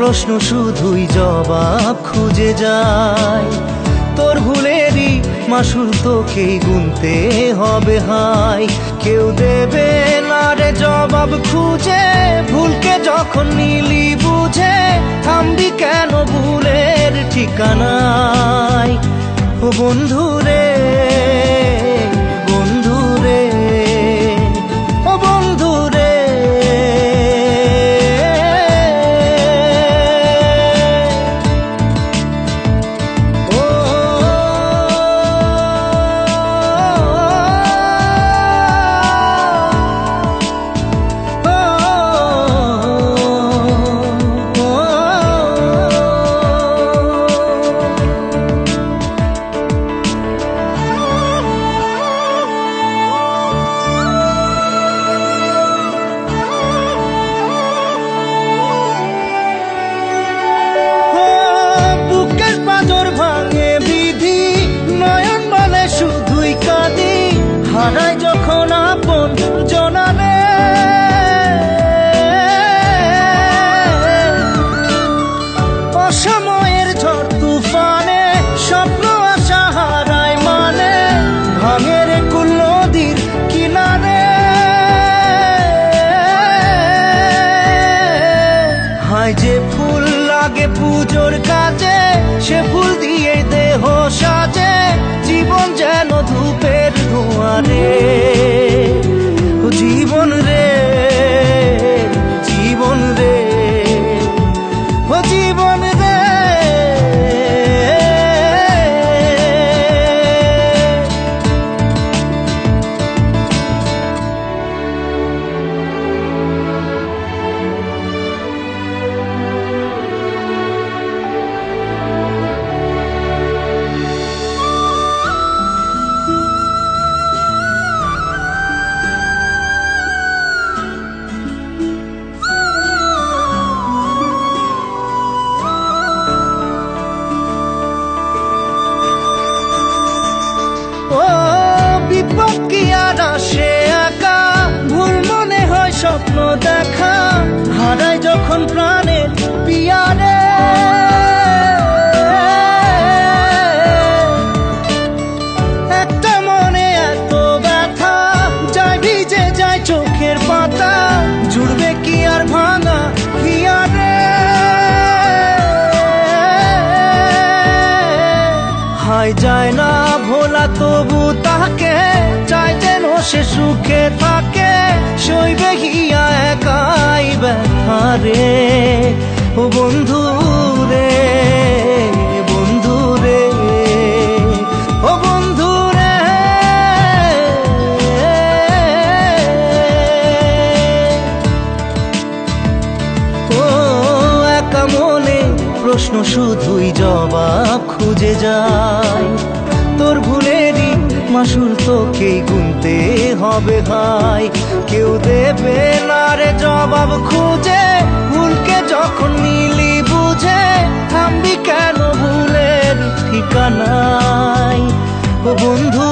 প্রশ্ন শুধুই জবাব খুঁজে যায়। তোর ভুলেরই মাসুল তোকেই গুনতে হবে হাই। কেউ দেবে না রে জবাব খুঁজে, ভুলকে যখন নিলি বুঝে থামবি কেন ভুলের ঠিকানায়। ও বন্ধু রে, বন্ধু রে, ও বন্ধু রে। হারাই যখন আপন জনারে, অসময়ের ঝড় তুফানে স্বপ্ন আশা হারায় মানে, ভাঙের কুল নদীর কিনারে। হায় যে ফুল লাগে পুজোর কাজে, সে ফুল দিয়ে দেহ সাজে, জীবন যেন ধূপের ধোঁয়ারে। ও জীবন রে, জীবন রে, ও জীবন রে। ও বিপদ কি আর আসে একা, ভুল মনে হয় স্বপ্ন দেখা, হারাই যখন প্রাণের পিয়ারে। একটা মনে এত ব্যথা, যায় ভিজে যায় চোখের পাতা, জুড়বে কি আর ভাঙা হিয়ারে। হায় যায় না ভোলা তবু তাকে, চাই যেন সে সুখে থাকে, সইবে হিয়া একাই ব্যথা রে। ও বন্ধু রে, বন্ধু রে, ও বন্ধু রে। ও একা মনে প্রশ্ন শুধুই জবাব খুঁজে যায়। তোর ভুলেরই মাসুল তোকেই গুনতে হবে ভাই। কেউ দেবে না রে জবাব খুঁজে, ভুলকে যখন নিলি বুঝে থামবি কেন ভুলের ঠিকানায়। ও বন্ধু